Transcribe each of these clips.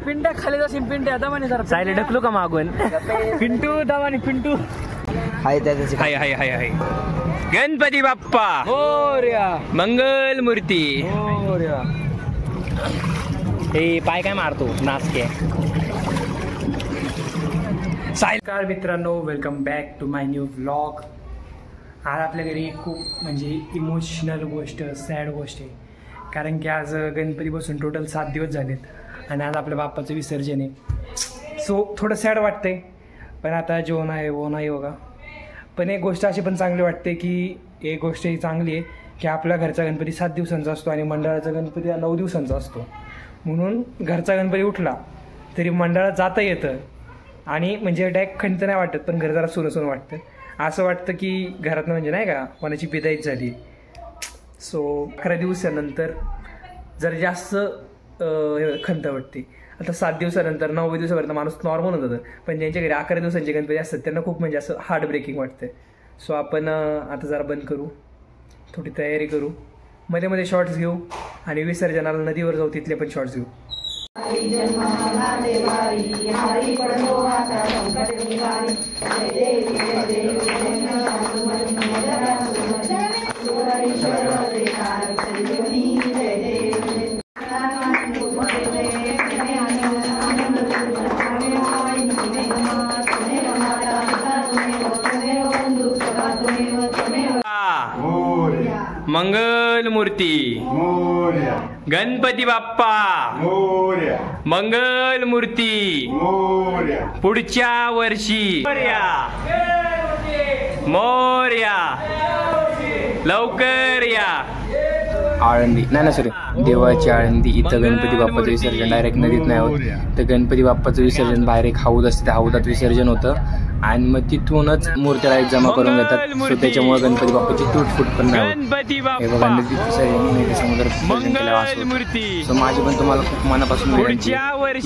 पिंट्या खाली जाशील पिंट्या दमाने जरा सायले ढकलू का मागून पिंटू दमाने पिंटू हाय त्याची हाय हाय हाय हाय गणपती बाप्पा मोरया मंगल मूर्ती मोरया हे पाय काय मारतो नाचके नमस्कार मित्रांनो, welcome back to my new vlog. आज आपल्या घरी खूप म्हणजे इमोशनल गोष्ट, सॅड गोष्ट आहे. कारण की आज गणपती बसून टोटल 7 दिवस झालेत आणि आज आपल्या बाप्पाचं विसर्जन आहे. सो थोडं सॅड वाटतंय, पण आता जो नाही वो नाही होगा. पण एक गोष्ट अशी पण चांगली वाटते की एक गोष्ट ही चांगली आहे की आपल्या घरचा गणपती 7 दिवसांचा असतो आणि मंडळाचा गणपती 9 दिवसांचा असतो. म्हणून घरचा गणपती उठला तरी मंडळात जाता येतं आणि म्हणजे डायरेक्ट खंत नाही वाटत, पण घर जरा सुरसून वाटतं. असं वाटतं की घरातनं म्हणजे नाही का कोणाची पिदाईच झाली. सो 11 दिवसानंतर जर जास्त खंत वाटते. आता 7 दिवसानंतर 9 दिवसापर्यंत माणूस नॉर्मल होतं, पण ज्यांच्या घरी 11 दिवसांचे गणपती असतात त्यांना खूप म्हणजे असं हार्ट ब्रेकिंग वाटतं. सो आपण आता जरा बंद करू, थोडी तयारी करू, मध्ये मध्ये शॉर्ट्स घेऊ आणि विसर्जनाला नदीवर जाऊ, तिथले पण शॉर्ट्स घेऊ. मंगल मूर्ती मोरया, गणपती बाप्पा मोरया, मंगल मूर्ती मोरया, पुढच्या वर्षी मोरया मोरया लवकर या. आळंदी नाही ना सॉरी, देवाची आळंदी. इथं गणपती बाप्पाचं विसर्जन डायरेक्ट नदीत नाही होत, तर गणपती बाप्पाचं विसर्जन बाहेर एक हौद असते, त्या हौदात विसर्जन होतं आणि मग तिथूनच मूर्त्याला एक जमा करून घेतात. सो त्याच्यामुळे गणपती बाप्पाची तुटफूट पण नाही होत. हे बघा नदीत विसर्जन, समुद्रात विसर्जन केलं. सो माझी पण तुम्हाला खूप मनापासून विनंती आहे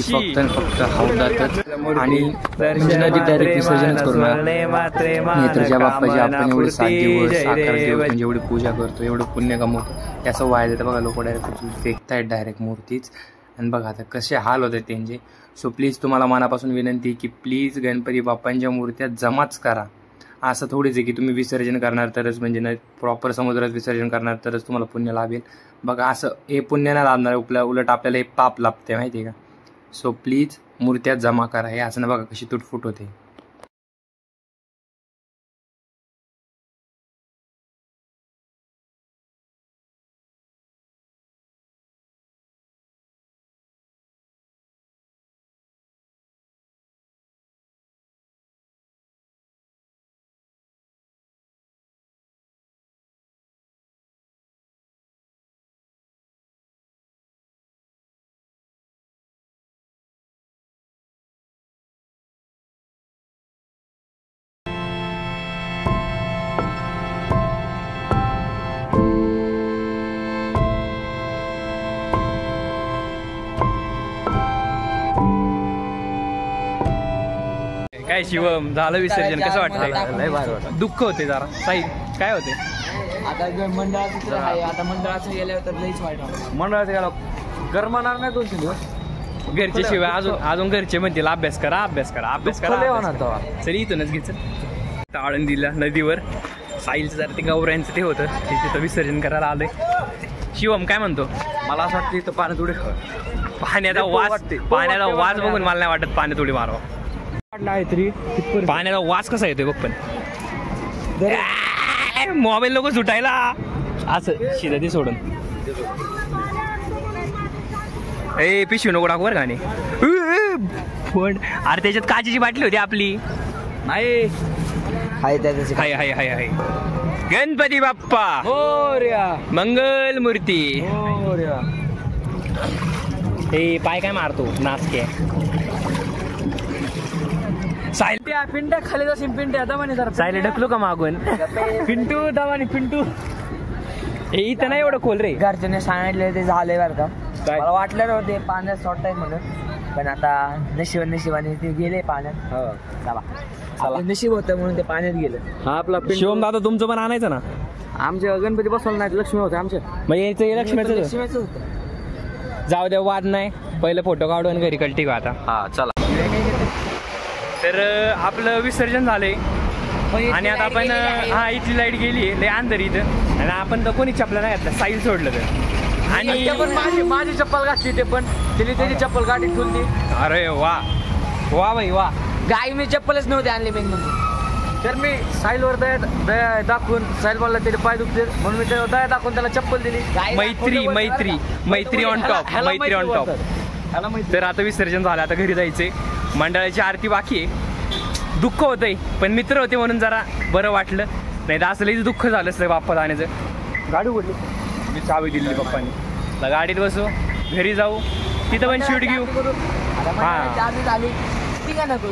फक्त हौदातच आणि नदीत डायरेक्ट विसर्जनच करू नका. नाहीतर ज्या बाप्पाची आपण एवढे 7 दिवस 11 दिवस म्हणजे एवढी पूजा करतो, एवढं पुण्य कमवतो, त्याचं वाया जातं. बघा लोक डायरेक्ट फेकतायत डायरेक्ट मूर्तीच, आणि बघा आता कसे हाल होतात त्यांचे. सो प्लीज तुम्हाला मनापासून विनंती की प्लीज गणपती बाप्पांच्या मूर्त्या जमाच करा. असं थोडीच आहे की तुम्ही विसर्जन करणार तरच म्हणजे ना प्रॉपर समुद्रात विसर्जन करणार तरच तुम्हाला पुण्य लाभेल. बघा असं हे पुण्य नाही लाभणार, उलट आपल्याला हे पाप लाभते माहिती आहे का. सो प्लीज मूर्त्या जमा करा. हे असं ना बघा कशी तुटफुट होते. काय शिवम झालं विसर्जन, कसं वाटतं? दुःख होते जरा. साई काय होते? आता मंडळाचं आहे, आता मंडळाचं गेल्यावर तर लईच वाईट. मंडळाचं गेलं गरमणार नाही 2-3 दिवस. घरचे शिवाय अजून घरचे म्हणतील अभ्यास करा अभ्यास करा अभ्यास करा. तरी इथूनच घ्यायचं आळंदीला नदीवर साईलचं जरा ते गौऱ्यांचं ते होतं, तिथं विसर्जन करायला आलंय. शिवम काय म्हणतो? मला असं वाटतं इथं पाण्यात उडी पाण्याचा वास बघून मला नाही वाटत पाण्यात उडी मारावं. तरी पाण्याचा वास कसा येतोय बघ. पण मोबाईल नको सुटायला असं शिदा ती सोडून. ए पिशवी नको टाकू बरं गाणे. पण अरे त्याच्यात काचेची बाटली होती आपली. नाही हाय त्याची हाय हाय हाय हाय. गणपती बाप्पा मोरया मंगल मूर्ती मोरया. हे पाय काय मारतो नाचके. पिंट्या पिंट्या खाली जाशील पिंट्या दमाने जरा सायले ढकलू का मागून पिंटू दमाने पिंटू. हे इथं नाही एवढं खोल रे. घरच्याने सांगितले ते झाले बरं का. मला वाटलं नव्हते पाण्यात सोडताय म्हणून, पण आता नशिबाने ते गेले पाण्यात. चला नशीब होतं म्हणून ते पाण्यात गेलं. हा आपला शिवम दादा तुमचं पण आणायचं ना. आमच्या गणपती बसवलं नाही, लक्ष्मी होते आमच्या. मग यायचं लक्ष्मीचं होतं. जाऊ द्या, वाद नाही. पहिलं फोटो काढू आणि घरी कल्टी आता. हा चला. तर आपलं विसर्जन झालंय आणि आता आपण हा इथली लाईट गेली लय अंदर इथं आणि आपण तर कोणी चपला नाही घातला साईल सोडलं तर आणि ते पण माझी चप्पल घातली ते पण त्याची चप्पल गाडीत ठेवली. अरे वा वा भाई वा. गाई मी चप्पलच नव्हते आणले मेन म्हणजे. तर मी साईलवर दया दाखवून साईल बोलला त्याचे पाय दुखते म्हणून मी त्याला दया दाखवून त्याला चप्पल दिली. मैत्री मैत्री मैत्री ऑन टॉप मैत्री ऑन टॉप. तर आता विसर्जन झालं आता घरी जायचंय. मंडळाची आरती बाकी आहे. दुःख होतंय पण मित्र होते म्हणून जरा बरं वाटलं नाही तर असं लईच दुःख झालं असतं बाप्पा जाण्याचं. गाडी उघडली मी चावी दिली पप्पांनी. गाडीत बसू घरी जाऊ तिथं पण शूट घेऊ. झाली ती का ना करू